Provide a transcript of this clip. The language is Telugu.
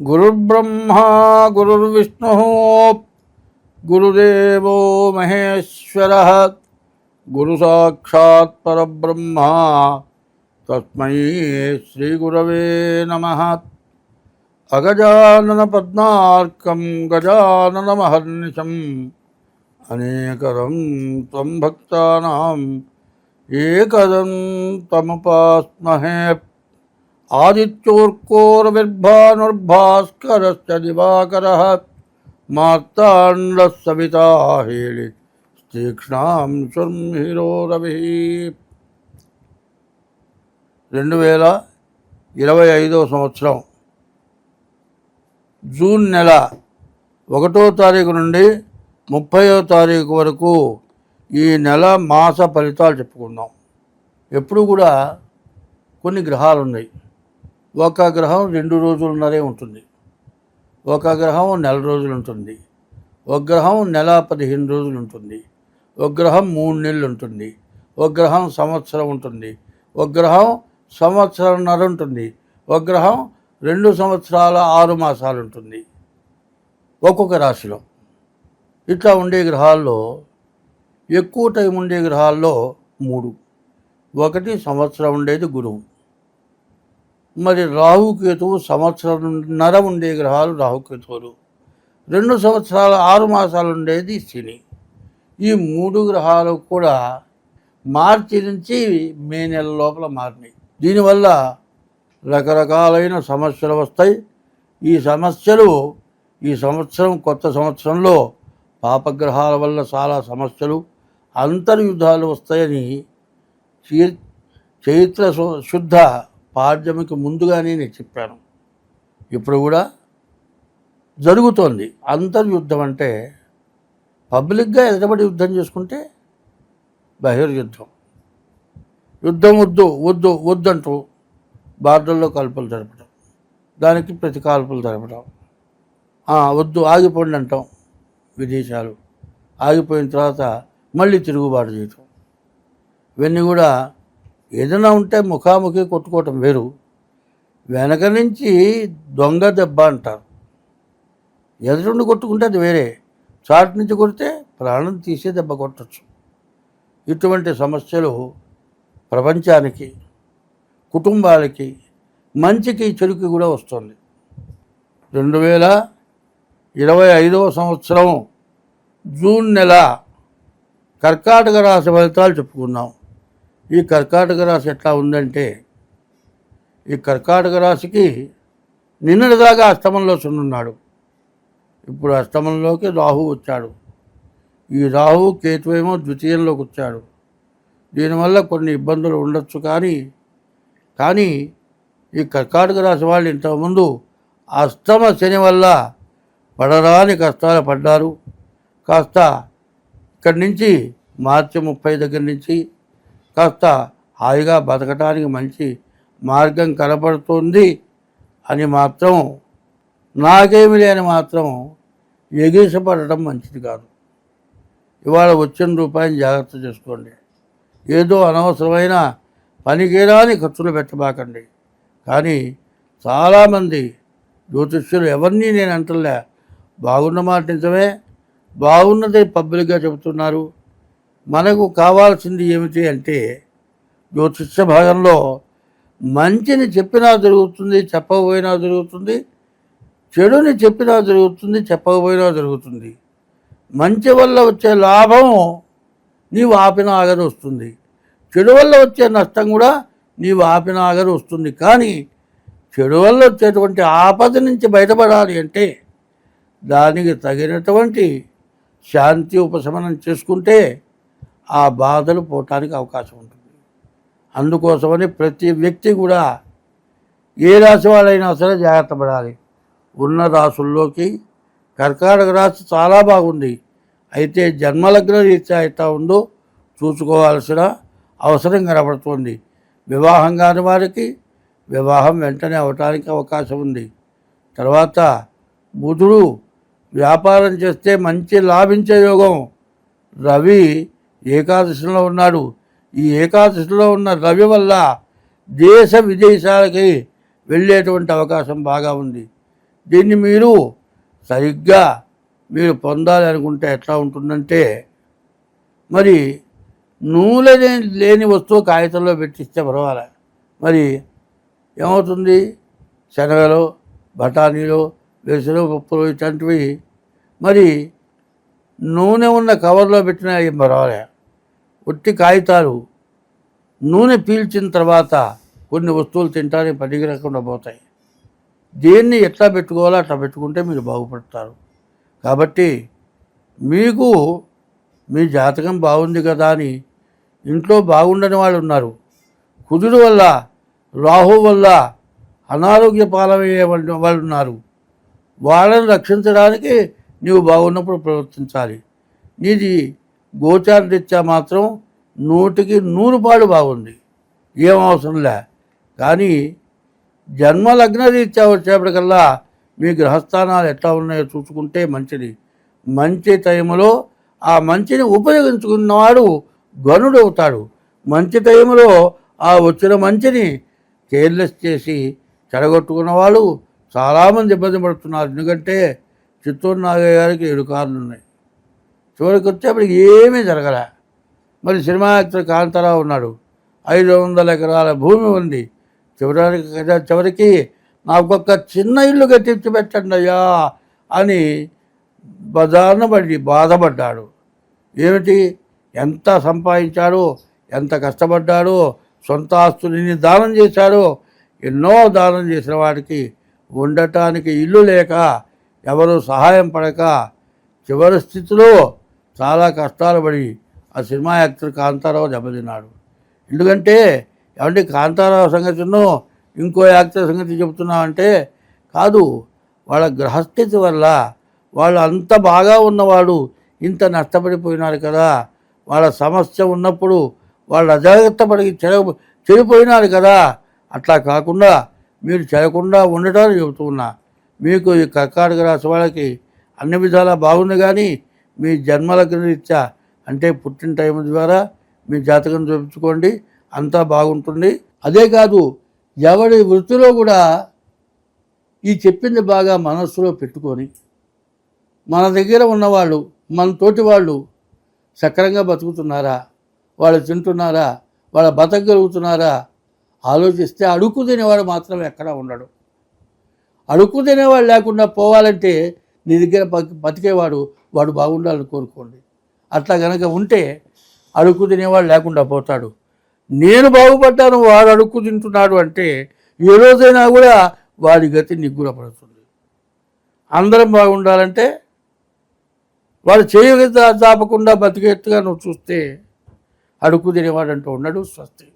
గురుర్బ్రహ్మా గురుర్విష్ణుః గురుదేవో మహేశ్వరః గురు సాక్షాత్ పరబ్రహ్మ తస్మై శ్రీ గురవే నమః. అగజానన పద్మార్కం గజానన మహర్నిశం అనేకదం త్వం భక్తానాం ఏకదం తముపాస్మహే. ఆదిత్యోర్కోరవిర్భానుర్భాస్కరశ్చ దివాకరః మార్తాండః సవితా హేళి తీక్ష్ణాం శుర్మిహిరో రవిః. 2025 సంవత్సరం జూన్ నెల 1వ తారీఖు నుండి 30వ తారీఖు వరకు ఈ నెల మాస ఫలితాలు చెప్పుకుందాం. ఎప్పుడు కూడా కొన్ని గ్రహాలు ఉన్నాయి. ఒక గ్రహం 2 రోజులున్నరే ఉంటుంది, ఒక గ్రహం నెల రోజులు ఉంటుంది, ఒక గ్రహం నెల 15 రోజులు ఉంటుంది, ఒక గ్రహం 3 నెలలు ఉంటుంది, ఒక గ్రహం సంవత్సరం ఉంటుంది, ఒక గ్రహం సంవత్సరంన్నర ఉంటుంది, ఒక గ్రహం 2 సంవత్సరాల 6 మాసాలు ఉంటుంది ఒక్కొక్క రాశిలో. ఇట్లా ఉండే గ్రహాల్లో ఎక్కువ టైం ఉండే గ్రహాల్లో 3. ఒకటి సంవత్సరం ఉండేది గురువు. మరి రాహుకేతువు సంవత్సరంన్నర ఉండే గ్రహాలు రాహుకేతువులు. 2 సంవత్సరాల 6 మాసాలు ఉండేది శని. ఈ 3 గ్రహాలు కూడా మార్చి నుంచి మే నెల లోపల మారినాయి. దీనివల్ల రకరకాలైన సమస్యలు వస్తాయి. ఈ సమస్యలు ఈ సంవత్సరం కొత్త సంవత్సరంలో పాపగ్రహాల వల్ల చాలా సమస్యలు, అంతర్యుద్ధాలు వస్తాయని చైత్ర శుద్ధ పాడ్యమికి ముందుగానే నేను చెప్పాను. ఇప్పుడు కూడా జరుగుతోంది. అంతర్యుద్ధం అంటే పబ్లిక్గా ఎదుటబడి యుద్ధం చేసుకుంటే బహిర్యుద్ధం. యుద్ధం వద్దు వద్దు వద్దంటూ బార్డర్లో కాల్పులు జరపడం, దానికి ప్రతి కాల్పులు జరపడం, వద్దు ఆగిపోండి అంటాం. విదేశాలు ఆగిపోయిన తర్వాత మళ్ళీ తిరుగుబాటు చేయటం, ఇవన్నీ కూడా ఏదైనా ఉంటే ముఖాముఖి కొట్టుకోవటం వేరు. వెనక నుంచి దొంగ దెబ్బ అంటారు. ఎదురుండి కొట్టుకుంటే అది వేరే, చాటు నుంచి కొడితే ప్రాణం తీసే దెబ్బ కొట్టచ్చు. ఇటువంటి సమస్యలు ప్రపంచానికి, కుటుంబాలకి, మంచికి చెడుకి కూడా వస్తుంది. 2025 సంవత్సరం జూన్ నెల కర్కాటక రాశి ఫలితాలు చెప్పుకున్నాం. ఈ కర్కాటక రాశి ఎట్లా ఉందంటే, ఈ కర్కాటక రాశికి నిన్నటిదాకా అష్టమంలో ఉన్నాడు. ఇప్పుడు అష్టమంలోకి రాహు వచ్చాడు. ఈ రాహు కేతువేమో ద్వితీయంలోకి వచ్చాడు. దీనివల్ల కొన్ని ఇబ్బందులు ఉండొచ్చు. కానీ ఈ కర్కాటక రాశి వాళ్ళు ఇంతకుముందు అష్టమ శని వల్ల పడరాని కష్టాలు పడ్డారు. కాస్త ఇక్కడి నుంచి మార్చి 30 దగ్గర నుంచి కాస్త హాయిగా బతకటానికి మంచి మార్గం కనపడుతుంది అని మాత్రం, నాకేమి లేని మాత్రం ఎగిరిసపడటం మంచిది కాదు. ఇవాళ వచ్చిన రూపాయిని జాగ్రత్త చేసుకోండి. ఏదో అనవసరమైన పనికిరాని ఖర్చులు పెట్టబాకండి. కానీ చాలామంది జ్యోతిష్యులు, ఎవరిని నేను అంటలే, బాగున్న మాట నిజమే, బాగున్నదే పబ్లిక్గా చెబుతున్నారు. మనకు కావాల్సింది ఏమిటి అంటే, జ్యోతిష్య భాగంలో మంచిని చెప్పినా జరుగుతుంది, చెప్పకపోయినా జరుగుతుంది, చెడుని చెప్పినా జరుగుతుంది, చెప్పకపోయినా జరుగుతుంది. మంచి వల్ల వచ్చే లాభం నీవు ఆపిన ఆగని వస్తుంది, చెడు వల్ల వచ్చే నష్టం కూడా నీవు ఆపిన ఆగని వస్తుంది. కానీ చెడు వల్ల వచ్చేటువంటి ఆపద నుంచి బయటపడాలి అంటే దానికి తగినటువంటి శాంతి ఉపశమనం చేసుకుంటే ఆ బాధలు పోవటానికి అవకాశం ఉంటుంది. అందుకోసమని ప్రతి వ్యక్తి కూడా ఏ రాశి వాళ్ళైనా సరే జాగ్రత్త పడాలి. ఉన్న రాసుల్లోకి కర్కాటక రాశి చాలా బాగుంది. అయితే జన్మలగ్న రీత్యా ఎట్లా ఉందో చూసుకోవాల్సిన అవసరం కనబడుతుంది. వివాహం కాని వారికి వివాహం వెంటనే అవటానికి అవకాశం ఉంది. తర్వాత బుధుడు వ్యాపారం చేస్తే మంచి లాభించే యోగం. రవి ఏకాదశిలో ఉన్నాడు. ఈ ఏకాదశిలో ఉన్న రవి వల్ల దేశ విదేశాలకి వెళ్ళేటువంటి అవకాశం బాగా ఉంది. దీన్ని మీరు సరిగ్గా మీరు పొందాలి అనుకుంటే ఎట్లా ఉంటుందంటే, మరి నూనె లేని వస్తువు కాగితంలో పెట్టిస్తే పర్వాలే, మరి ఏమవుతుంది? శనగలు, బఠానీలు, పెసరు పప్పులు ఇట్లాంటివి మరి నూనె ఉన్న కవర్లో పెట్టినా ఏం పర్వాలే. ఒట్టి కాగితాలు నూనె పీల్చిన తర్వాత కొన్ని వస్తువులు తింటానికి పనికి రాకుండా పోతాయి. దేన్ని ఎట్లా పెట్టుకోవాలో అట్లా పెట్టుకుంటే మీరు బాగుపడతారు. కాబట్టి మీకు మీ జాతకం బాగుంది కదా అని ఇంట్లో బాగుండని వాళ్ళు ఉన్నారు. కుజుడు వల్ల, రాహు వల్ల అనారోగ్య పాలయ్యే వాళ్ళు ఉన్నారు. వాళ్ళని రక్షించడానికి నీవు బాగున్నప్పుడు ప్రవర్తించాలి. నీది గోచార రీత్యా మాత్రం 100కి 100 బాగుంది, ఏం అవసరంలే. కానీ జన్మ లగ్న రీత్యా వచ్చేప్పటికల్లా మీ గ్రహస్థానాలు ఎట్లా ఉన్నాయో చూసుకుంటే మంచిది. మంచి టైంలో ఆ మంచిని ఉపయోగించుకున్నవాడు గనుడు అవుతాడు. మంచి టైంలో ఆ వచ్చిన మంచిని కేర్లెస్ చేసి చెడగొట్టుకున్న వాళ్ళు చాలామంది ఇబ్బంది పడుతున్నారు. ఎందుకంటే చిత్తూరు నాగయ్య గారికి 7 కార్లు ఉన్నాయి, చివరికి వచ్చేప్పటికి ఏమీ జరగలే. మరి సినిమా యాక్టర్ కాంతారావు ఉన్నాడు, 500 ఎకరాల భూమి ఉంది. చివరికి నాకొక్క చిన్న ఇల్లు కట్టించి పెట్టండి అయ్యా అని బజార్న పడి బాధపడ్డాడు. ఏమిటి, ఎంత సంపాదించాడో, ఎంత కష్టపడ్డాడో, సొంత ఆస్తులని దానం చేశాడో. ఎన్నో దానం చేసిన వాడికి ఉండటానికి ఇల్లు లేక, ఎవరు సహాయం పడక, చివరి స్థితిలో చాలా కష్టాలు పడి ఆ సినిమా యాక్టర్ కాంతారావు దెబ్బతిన్నాడు. ఎందుకంటే ఏమంటే కాంతారావు సంగతినో ఇంకో యాక్టర్ సంగతి చెబుతున్నామంటే కాదు, వాళ్ళ గ్రహస్థితి వల్ల వాళ్ళు అంత బాగా ఉన్నవాడు ఇంత నష్టపడిపోయినారు కదా. వాళ్ళ సమస్య ఉన్నప్పుడు వాళ్ళు అజాగ్రత్త పడి చెడిపోయినారు కదా. అట్లా కాకుండా మీరు చెడకుండా ఉండటానికి చెబుతున్నా. మీకు ఈ కర్కాటక రాశి వాళ్ళకి అన్ని విధాలా బాగుంది. కానీ మీ జన్మలగ్న రీత్యా అంటే పుట్టిన టైం ద్వారా మీ జాతకం చూపించుకోండి, అంతా బాగుంటుంది. అదే కాదు, ఎవరి వృత్తిలో కూడా ఈ చెప్పింది బాగా మనస్సులో పెట్టుకొని మన దగ్గర ఉన్నవాళ్ళు, మన తోటి వాళ్ళు సక్రంగా బతుకుతున్నారా, వాళ్ళు తింటున్నారా, వాళ్ళ బతకగలుగుతున్నారా ఆలోచిస్తే అడుక్కు తినేవాడు మాత్రం ఎక్కడా ఉండడు. అడుక్కు తినేవాడు లేకుండా పోవాలంటే నీ దగ్గర బతికేవాడు వాడు బాగుండాలని కోరుకోండి. అట్లా కనుక ఉంటే అడుక్కు తినేవాడు లేకుండా పోతాడు. నేను బాగుపడ్డాను, వాడు అడుక్కు తింటున్నాడు అంటే ఏ రోజైనా కూడా వాడి గతి నిగ్గురపడుతుంది. అందరం బాగుండాలంటే వాడు చేయగ దాపకుండా బతికేట్టుగా నువ్వు చూస్తే అడుక్కు తినేవాడంటూ ఉన్నాడు. స్వస్తి.